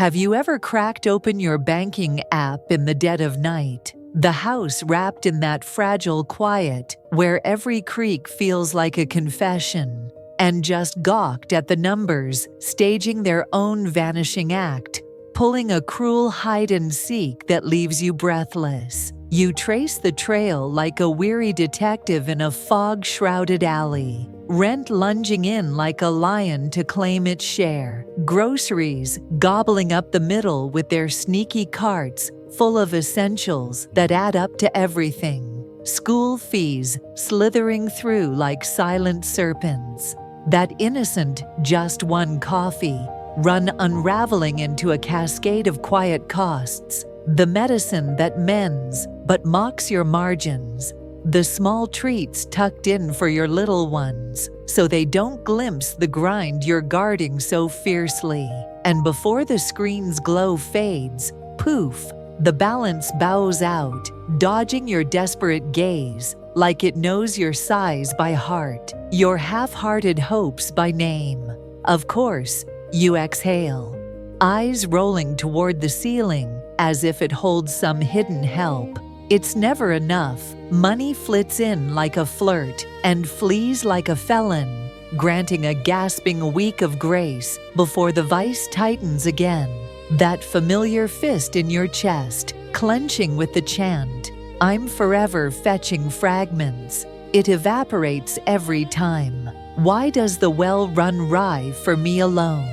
Have you ever cracked open your banking app in the dead of night? The house wrapped in that fragile quiet where every creak feels like a confession, and just gawked at the numbers staging their own vanishing act, pulling a cruel hide-and-seek that leaves you breathless. You trace the trail like a weary detective in a fog-shrouded alley, rent lunging in like a lion to claim its share, groceries gobbling up the middle with their sneaky carts full of essentials that add up to everything, school fees slithering through like silent serpents, that innocent just one coffee run unraveling into a cascade of quiet costs, the medicine that mends but mocks your margins, the small treats tucked in for your little ones so they don't glimpse the grind you're guarding so fiercely. And before the screen's glow fades, poof, the balance bows out, dodging your desperate gaze like it knows your sighs by heart, your half-hearted hopes by name. Of course, you exhale, eyes rolling toward the ceiling as if it holds some hidden help. It's never enough. Money flits in like a flirt and flees like a felon, granting a gasping week of grace before the vice tightens again. That familiar fist in your chest, clenching with the chant, "I'm forever fetching fragments." It evaporates every time. Why does the well run wry for me alone?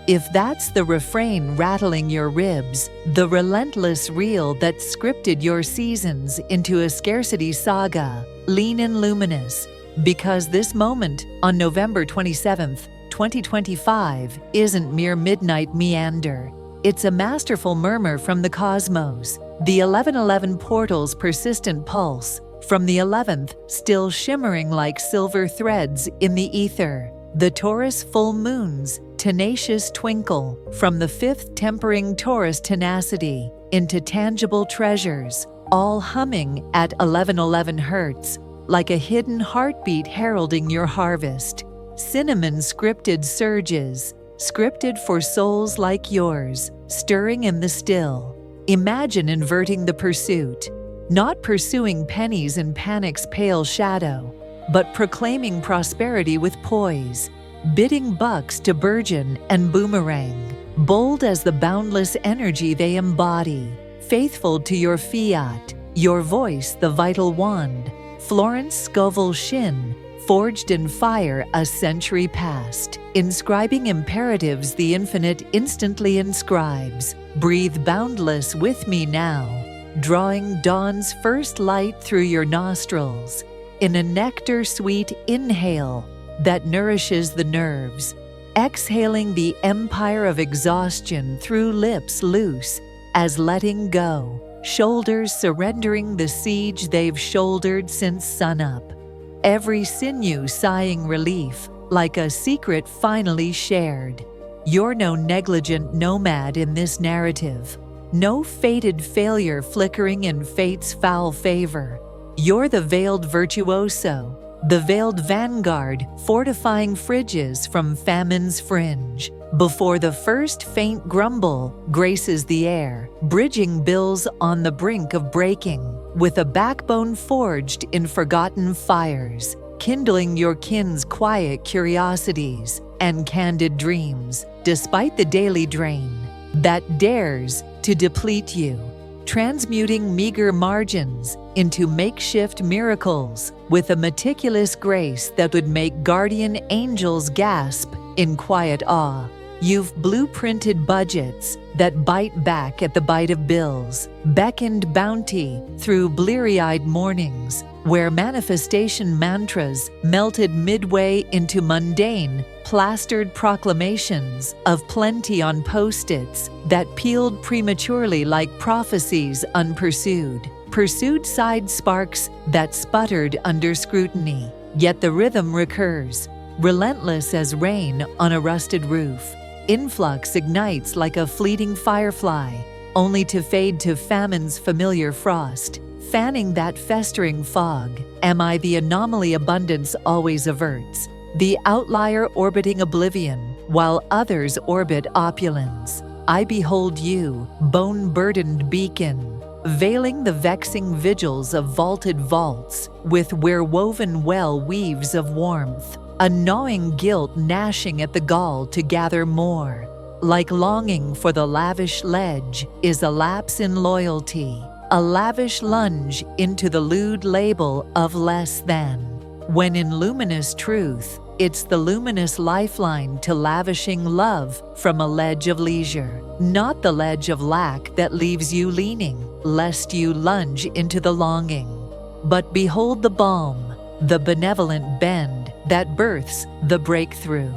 If that's the refrain rattling your ribs, the relentless reel that scripted your seasons into a scarcity saga, lean and luminous, because this moment on November 27th, 2025 isn't mere midnight meander. It's a masterful murmur from the cosmos, the 1111 portal's persistent pulse, from the 11th still shimmering like silver threads in the ether, the Taurus full moon's tenacious twinkle, from the 5th tempering Taurus tenacity into tangible treasures, all humming at 1111 hertz, like a hidden heartbeat heralding your harvest. Cinnamon scripted surges, scripted for souls like yours, stirring in the still. Imagine inverting the pursuit, not pursuing pennies in panic's pale shadow, but proclaiming prosperity with poise, bidding bucks to burgeon and boomerang, bold as the boundless energy they embody, faithful to your fiat, your voice the vital wand. Florence Scovel Shinn, forged in fire a century past, inscribing imperatives the infinite instantly inscribes. Breathe boundless with me now, drawing dawn's first light through your nostrils, in a nectar-sweet inhale that nourishes the nerves, exhaling the empire of exhaustion through lips loose as letting go, shoulders surrendering the siege they've shouldered since sunup, every sinew sighing relief like a secret finally shared. You're no negligent nomad in this narrative, no fated failure flickering in fate's foul favor. You're the veiled virtuoso, the veiled vanguard fortifying fridges from famine's fringe, before the first faint grumble graces the air, bridging bills on the brink of breaking, with a backbone forged in forgotten fires, kindling your kin's quiet curiosities and candid dreams, despite the daily drain that dares to deplete you, transmuting meager margins into makeshift miracles with a meticulous grace that would make guardian angels gasp in quiet awe. You've blueprinted budgets that bite back at the bite of bills, beckoned bounty through bleary-eyed mornings, where manifestation mantras melted midway into mundane, plastered proclamations of plenty on post-its that peeled prematurely like prophecies unpursued, pursued side sparks that sputtered under scrutiny. Yet the rhythm recurs, relentless as rain on a rusted roof. Influx ignites like a fleeting firefly, only to fade to famine's familiar frost, fanning that festering fog. Am I the anomaly abundance always averts, the outlier orbiting oblivion, while others orbit opulence? I behold you, bone-burdened beacon, veiling the vexing vigils of vaulted vaults with where-woven well weaves of warmth, a gnawing guilt gnashing at the gall to gather more. Like longing for the lavish ledge is a lapse in loyalty, a lavish lunge into the lewd label of less than. When in luminous truth, it's the luminous lifeline to lavishing love from a ledge of leisure, not the ledge of lack that leaves you leaning, lest you lunge into the longing. But behold the balm, the benevolent bend that births the breakthrough.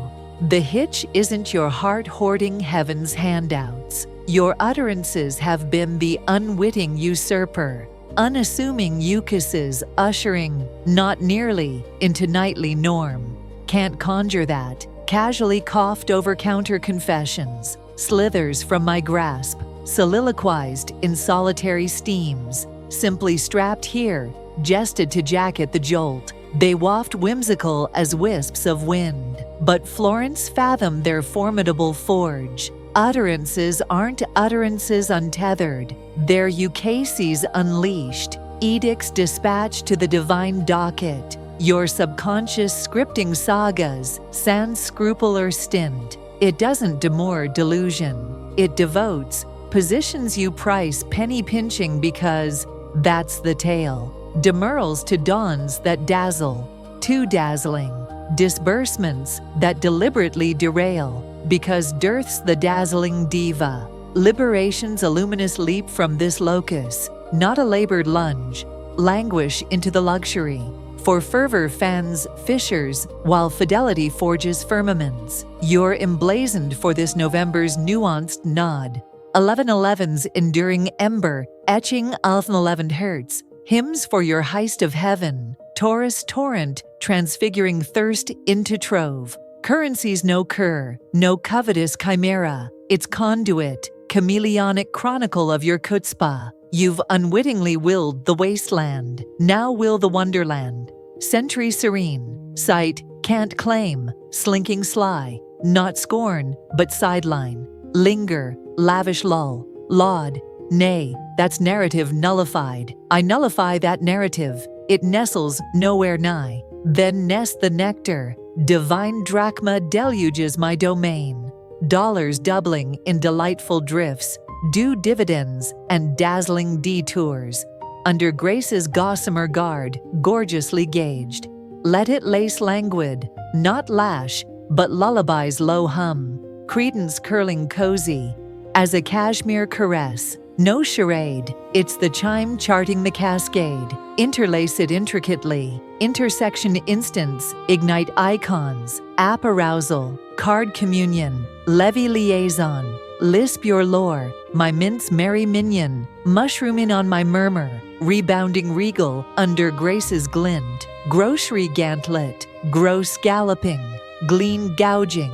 The hitch isn't your heart hoarding heaven's handouts. Your utterances have been the unwitting usurper, unassuming ukases ushering, not nearly, into nightly norm. Can't conjure that, casually coughed over counter confessions, slithers from my grasp, soliloquized in solitary steams, simply strapped here, jested to jacket the jolt. They waft whimsical as wisps of wind, but Florence fathomed their formidable forge. Utterances aren't utterances untethered, they're ukases unleashed, edicts dispatched to the divine docket. Your subconscious scripting sagas, sans scruple or stint. It doesn't demur delusion, it devotes, positions you price penny pinching because that's the tale. Demurrals to dawns that dazzle, too dazzling. Disbursements that deliberately derail, because dearth's the dazzling diva. Liberation's a luminous leap from this locus, not a labored lunge. Languish into the luxury. For fervor fans fissures, while fidelity forges firmaments. You're emblazoned for this November's nuanced nod. 1111's enduring ember, etching 11 hertz. Hymns for your heist of heaven. Taurus torrent, transfiguring thirst into trove. Currency's no cur, no covetous chimera. It's conduit, chameleonic chronicle of your chutzpah. You've unwittingly willed the wasteland, now will the wonderland. Century serene, sight, can't claim, slinking sly, not scorn, but sideline. Linger, lavish lull, laud, nay, that's narrative nullified. I nullify that narrative, it nestles nowhere nigh. Then nest the nectar, divine drachma deluges my domain. Dollars doubling in delightful drifts, due dividends and dazzling detours. Under grace's gossamer guard, gorgeously gauged. Let it lace languid, not lash, but lullaby's low hum. Credence curling cozy, as a cashmere caress. No charade, it's the chime charting the cascade. Interlace it intricately. Intersection instants, ignite icons. App arousal, card communion, levy liaison. Lisp your lore, my mint's merry minion. Mushroom in on my murmur, rebounding regal under grace's glint. Grocery gantlet, gross galloping, glean gouging.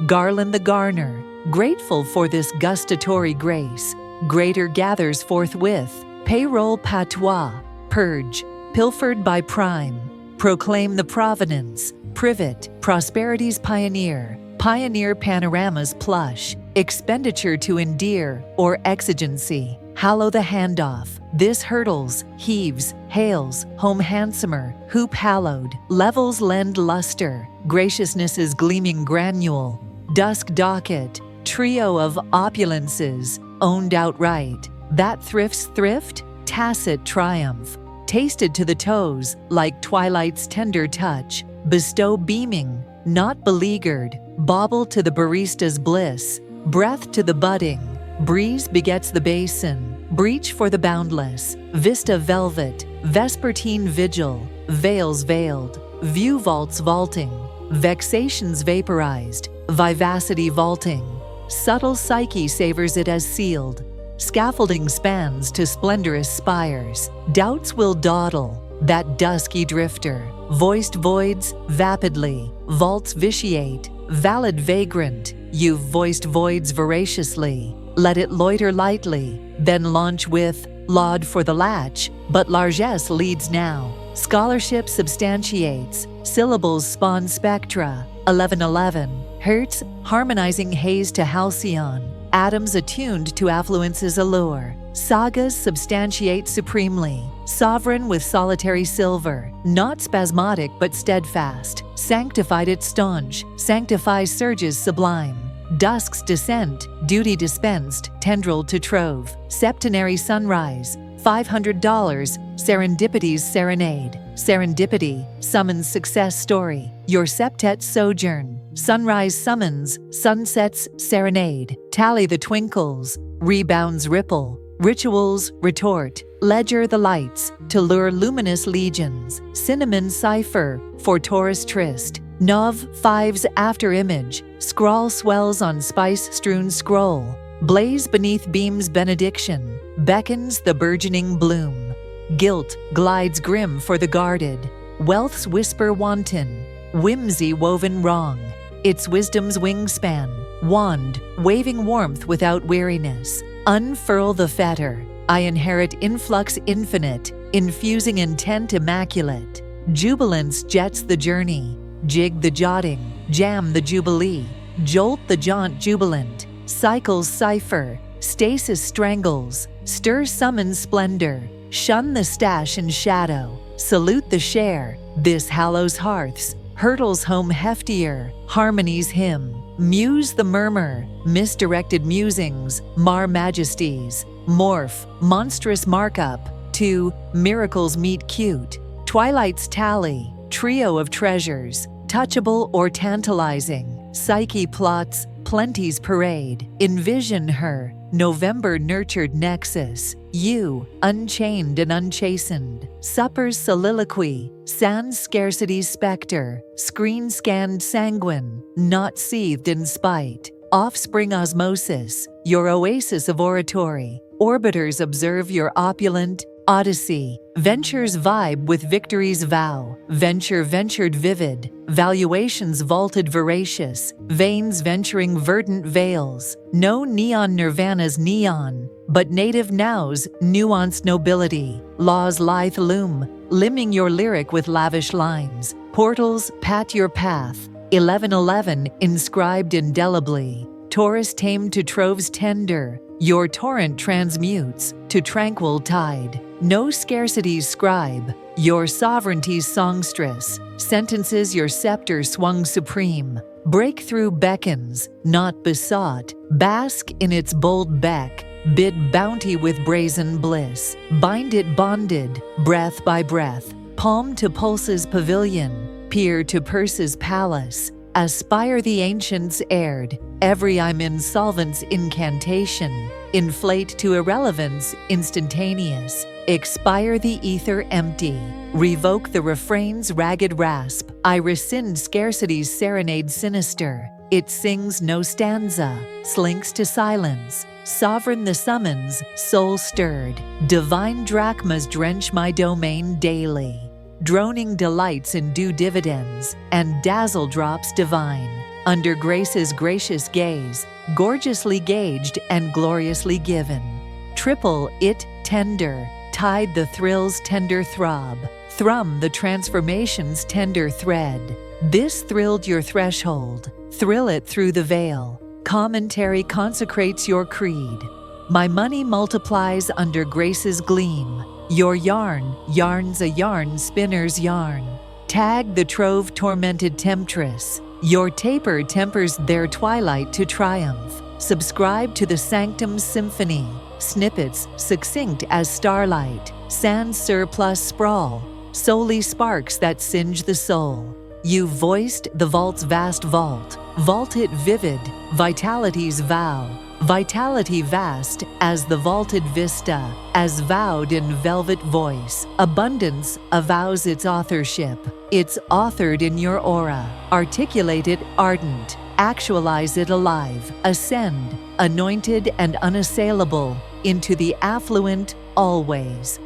Garland the garner, grateful for this gustatory grace. Greater gathers forthwith, payroll patois, purge, pilfered by prime. Proclaim the provenance, privet, prosperity's pioneer. Pioneer panorama's plush, expenditure to endear or exigency. Hallow the handoff, this hurdles, heaves, hails, home handsomer, hoop hallowed. Levels lend luster, graciousness's gleaming granule. Dusk docket, trio of opulences, owned outright. That thrift's thrift, tacit triumph. Tasted to the toes, like twilight's tender touch. Bestow beaming, not beleaguered. Bauble to the barista's bliss. Breath to the budding. Breeze begets the basin. Breach for the boundless. Vista velvet. Vespertine vigil. Veils veiled. View vaults vaulting. Vexations vaporized. Vivacity vaulting. Subtle psyche savors it as sealed. Scaffolding spans to splendorous spires. Doubts will dawdle, that dusky drifter. Voiced voids, vapidly. Vaults vitiate, valid vagrant. You've voiced voids voraciously. Let it loiter lightly, then launch with laud for the latch, but largesse leads now. Scholarship substantiates, syllables spawn spectra. 1111, hertz, harmonizing haze to halcyon. atoms attuned to affluence's allure. Sagas substantiate supremely, sovereign with solitary silver, not spasmodic but steadfast, sanctified it staunch, sanctifies surges sublime. Dusk's descent, duty dispensed, tendril to trove, septenary sunrise, $500, Serendipity's serenade. Serendipity, summons success story, your septet sojourn. Sunrise summons, sunset's serenade. Tally the twinkles, rebounds ripple, rituals retort, ledger the lights, to lure luminous legions. Cinnamon cipher, for Taurus tryst. Nov 5's after image, scrawl swells on spice-strewn scroll. Blaze beneath beam's benediction, beckons the burgeoning bloom. Guilt glides grim for the guarded, wealth's whisper wanton, whimsy woven wrong. Its wisdom's wingspan, wand, waving warmth without weariness. Unfurl the fetter, I inherit influx infinite, infusing intent immaculate. Jubilance jets the journey, jig the jotting, jam the jubilee, jolt the jaunt jubilant. Cycles cipher, stasis strangles, stir summons splendor, shun the stash and shadow, salute the share, this hallows hearths, hurtles home heftier, harmony's hymn, muse the murmur, misdirected musings, mar majesties, morph, monstrous markup, to miracles meet cute, twilight's tally, trio of treasures, touchable or tantalizing, psyche plots, plenty's parade, envision her, November nurtured nexus, you, unchained and unchastened, supper's soliloquy, sans scarcity's specter, screen scanned sanguine, not seethed in spite, offspring osmosis, your oasis of oratory, orbiters observe your opulent odyssey, ventures vibe with victory's vow, venture ventured vivid, valuations vaulted voracious, veins venturing verdant veils, no neon nirvana's neon, but native now's nuanced nobility, law's lithe loom, limbing your lyric with lavish lines, portals pat your path, 1111 inscribed indelibly, Taurus tamed to troves tender, your torrent transmutes to tranquil tide. No scarcity's scribe, your sovereignty's songstress, sentences your scepter swung supreme. Breakthrough beckons, not besought, bask in its bold beck, bid bounty with brazen bliss, bind it bonded, breath by breath, palm to pulse's pavilion, peer to purse's palace, aspire the ancients aired, every I'm insolvent's incantation, inflate to irrelevance instantaneous, expire the ether empty, revoke the refrain's ragged rasp, I rescind scarcity's serenade sinister, it sings no stanza, slinks to silence, sovereign the summons, soul stirred, divine drachmas drench my domain daily, droning delights in due dividends, and dazzle drops divine, under grace's gracious gaze, gorgeously gauged and gloriously given. Triple it tender, tide the thrill's tender throb, thrum the transformation's tender thread. This thrilled your threshold, thrill it through the veil. Commentary consecrates your creed. My money multiplies under grace's gleam. Your yarn yarns a yarn spinner's yarn. Tag the trove tormented temptress. Your taper tempers their twilight to triumph. Subscribe to the sanctum's symphony. Snippets succinct as starlight. Sans surplus sprawl. Solely sparks that singe the soul. You voiced the vault's vast vault. Vault it vivid, vitality's vow. Vitality vast as the vaulted vista, as vowed in velvet voice. Abundance avows its authorship. It's authored in your aura. Articulate it ardent. Actualize it alive. Ascend, anointed and unassailable, into the affluent always.